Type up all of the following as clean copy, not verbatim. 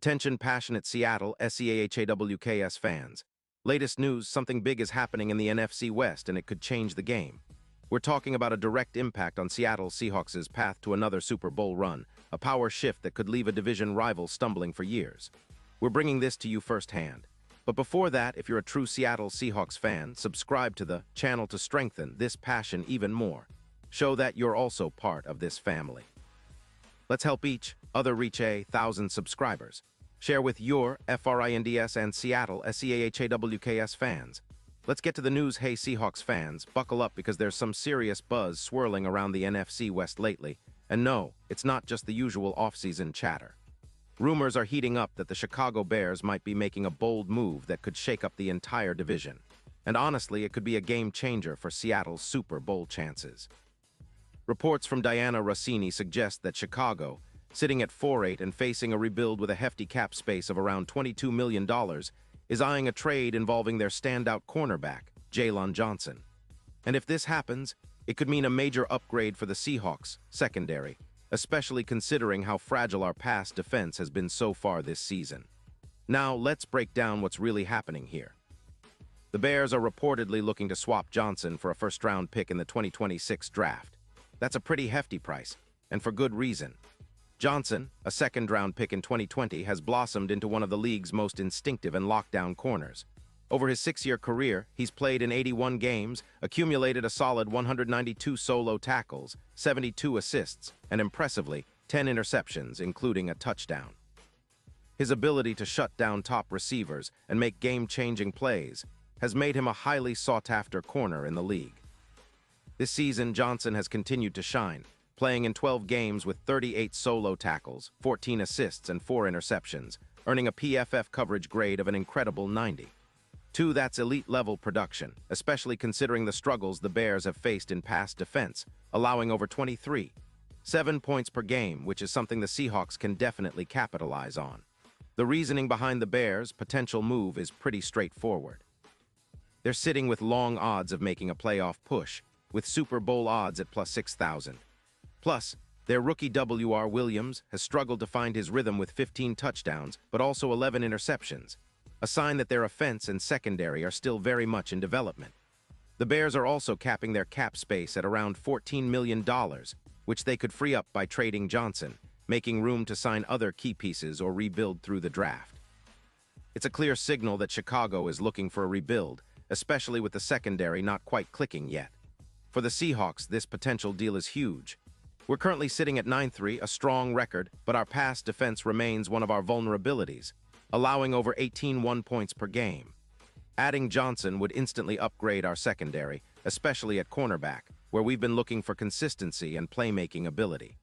Attention passionate Seattle Seahawks fans. Latest news, something big is happening in the NFC West and it could change the game. We're talking about a direct impact on Seattle Seahawks' path to another Super Bowl run, a power shift that could leave a division rival stumbling for years. We're bringing this to you firsthand. But before that, if you're a true Seattle Seahawks fan, subscribe to the channel to strengthen this passion even more. Show that you're also part of this family. Let's help each other reach 1,000 subscribers. Share with your FRINDS and Seattle SEAHAWKS fans. Let's get to the news. Hey Seahawks fans, buckle up because there's some serious buzz swirling around the NFC West lately. And no, it's not just the usual off-season chatter. Rumors are heating up that the Chicago Bears might be making a bold move that could shake up the entire division. And honestly, it could be a game changer for Seattle's Super Bowl chances. Reports from Diana Rossini suggest that Chicago, sitting at 4-8 and facing a rebuild with a hefty cap space of around $22 million, is eyeing a trade involving their standout cornerback, Jaylon Johnson. And if this happens, it could mean a major upgrade for the Seahawks secondary, especially considering how fragile our pass defense has been so far this season. Now, let's break down what's really happening here. The Bears are reportedly looking to swap Johnson for a first-round pick in the 2026 draft. That's a pretty hefty price, and for good reason. Johnson, a second-round pick in 2020, has blossomed into one of the league's most instinctive and lockdown corners. Over his 6-year career, he's played in 81 games, accumulated a solid 192 solo tackles, 72 assists, and impressively, 10 interceptions, including a touchdown. His ability to shut down top receivers and make game-changing plays has made him a highly sought-after corner in the league. This season, Johnson has continued to shine, playing in 12 games with 38 solo tackles, 14 assists, and 4 interceptions, earning a PFF coverage grade of an incredible 90. That's elite-level production, especially considering the struggles the Bears have faced in pass defense, allowing over 7 points per game, which is something the Seahawks can definitely capitalize on. The reasoning behind the Bears' potential move is pretty straightforward. They're sitting with long odds of making a playoff push, with Super Bowl odds at plus 6,000. Plus, their rookie W.R. Williams has struggled to find his rhythm with 15 touchdowns, but also 11 interceptions, a sign that their offense and secondary are still very much in development. The Bears are also capping their cap space at around $14 million, which they could free up by trading Johnson, making room to sign other key pieces or rebuild through the draft. It's a clear signal that Chicago is looking for a rebuild, especially with the secondary not quite clicking yet. For the Seahawks, this potential deal is huge. We're currently sitting at 9-3, a strong record, but our pass defense remains one of our vulnerabilities, allowing over 18 points per game. Adding Johnson would instantly upgrade our secondary, especially at cornerback, where we've been looking for consistency and playmaking ability.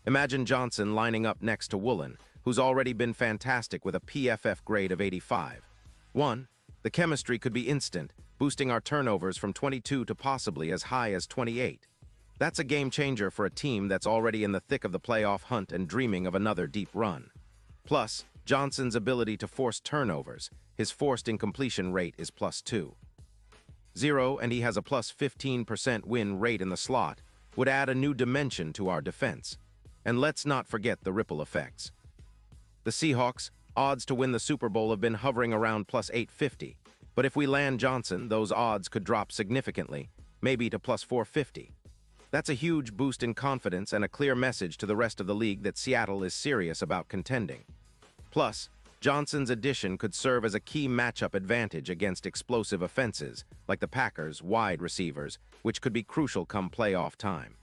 Imagine Johnson lining up next to Woolen, who's already been fantastic with a PFF grade of 85. The chemistry could be instant, boosting our turnovers from 22 to possibly as high as 28. That's a game changer for a team that's already in the thick of the playoff hunt and dreaming of another deep run. Plus, Johnson's ability to force turnovers, his forced incompletion rate is +2.0, and he has a +15% win rate in the slot, would add a new dimension to our defense. And let's not forget the ripple effects. The Seahawks' odds to win the Super Bowl have been hovering around +850, but if we land Johnson, those odds could drop significantly, maybe to +450. That's a huge boost in confidence and a clear message to the rest of the league that Seattle is serious about contending. Plus, Johnson's addition could serve as a key matchup advantage against explosive offenses, like the Packers' wide receivers, which could be crucial come playoff time.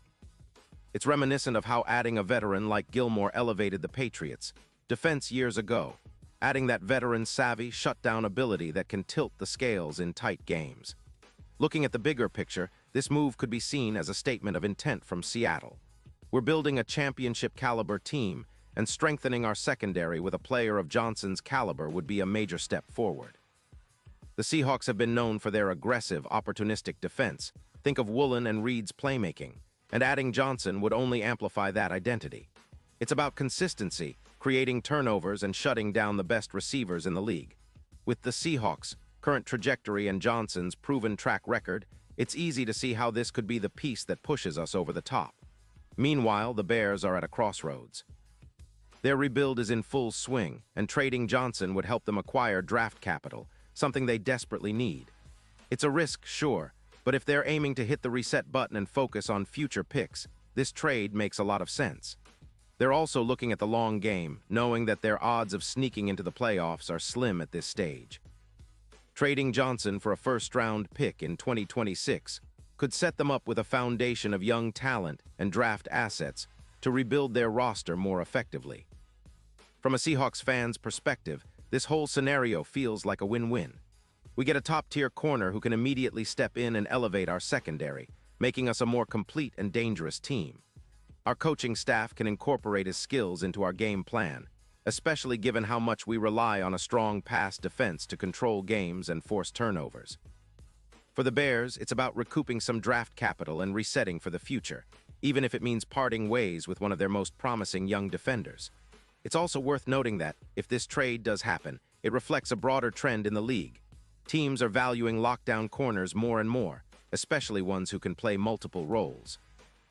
It's reminiscent of how adding a veteran like Gilmore elevated the Patriots' defense years ago, adding that veteran savvy, shutdown ability that can tilt the scales in tight games. Looking at the bigger picture, this move could be seen as a statement of intent from Seattle. We're building a championship-caliber team, and strengthening our secondary with a player of Johnson's caliber would be a major step forward. The Seahawks have been known for their aggressive, opportunistic defense. Think of Woolen and Reed's playmaking, and adding Johnson would only amplify that identity. It's about consistency, creating turnovers and shutting down the best receivers in the league. With the Seahawks' current trajectory and Johnson's proven track record, it's easy to see how this could be the piece that pushes us over the top. Meanwhile, the Bears are at a crossroads. Their rebuild is in full swing, and trading Johnson would help them acquire draft capital, something they desperately need. It's a risk, sure, but if they're aiming to hit the reset button and focus on future picks, this trade makes a lot of sense. They're also looking at the long game, knowing that their odds of sneaking into the playoffs are slim at this stage. Trading Johnson for a first-round pick in 2026 could set them up with a foundation of young talent and draft assets to rebuild their roster more effectively. From a Seahawks fan's perspective, this whole scenario feels like a win-win. We get a top-tier corner who can immediately step in and elevate our secondary, making us a more complete and dangerous team. Our coaching staff can incorporate his skills into our game plan, especially given how much we rely on a strong pass defense to control games and force turnovers. For the Bears, it's about recouping some draft capital and resetting for the future, even if it means parting ways with one of their most promising young defenders. It's also worth noting that, if this trade does happen, it reflects a broader trend in the league. Teams are valuing lockdown corners more and more, especially ones who can play multiple roles.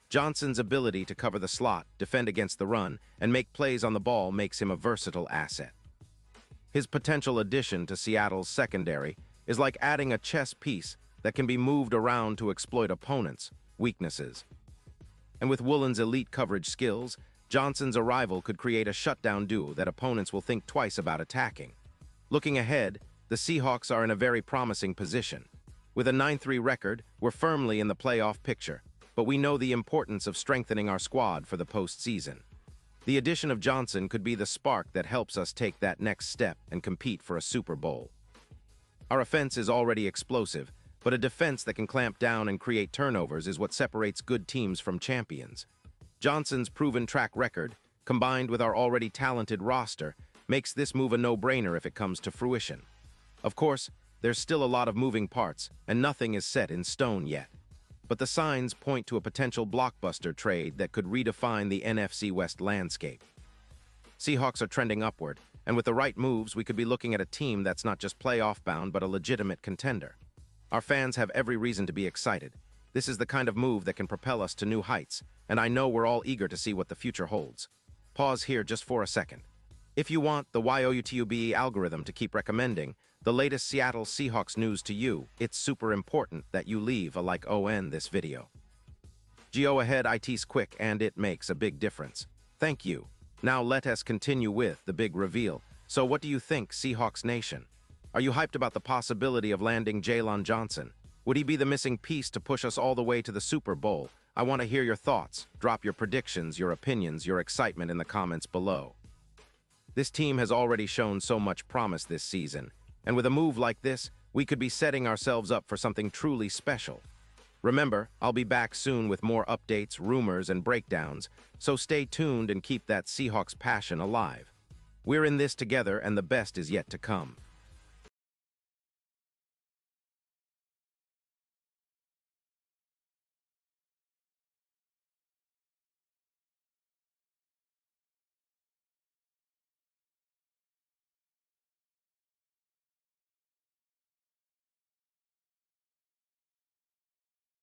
Johnson's ability to cover the slot, defend against the run, and make plays on the ball makes him a versatile asset. His potential addition to Seattle's secondary is like adding a chess piece that can be moved around to exploit opponents' weaknesses. And with Woolen's elite coverage skills, Johnson's arrival could create a shutdown duo that opponents will think twice about attacking. Looking ahead, the Seahawks are in a very promising position. With a 9-3 record, we're firmly in the playoff picture, but we know the importance of strengthening our squad for the postseason. The addition of Johnson could be the spark that helps us take that next step and compete for a Super Bowl. Our offense is already explosive, but a defense that can clamp down and create turnovers is what separates good teams from champions. Johnson's proven track record, combined with our already talented roster, makes this move a no-brainer if it comes to fruition. Of course, there's still a lot of moving parts, and nothing is set in stone yet. But the signs point to a potential blockbuster trade that could redefine the NFC West landscape. Seahawks are trending upward, and with the right moves, we could be looking at a team that's not just playoff-bound but a legitimate contender. Our fans have every reason to be excited. This is the kind of move that can propel us to new heights, and I know we're all eager to see what the future holds. Pause here just for a second. If you want the YOUTUBE algorithm to keep recommending the latest Seattle Seahawks news to you, it's super important that you leave a like on this video. Go ahead, it's quick and it makes a big difference. Thank you. Now let us continue with the big reveal. So what do you think, Seahawks Nation? Are you hyped about the possibility of landing Jalen Johnson? Would he be the missing piece to push us all the way to the Super Bowl? I want to hear your thoughts. Drop your predictions, your opinions, your excitement in the comments below. This team has already shown so much promise this season, and with a move like this, we could be setting ourselves up for something truly special. Remember, I'll be back soon with more updates, rumors, and breakdowns, so stay tuned and keep that Seahawks passion alive. We're in this together, and the best is yet to come.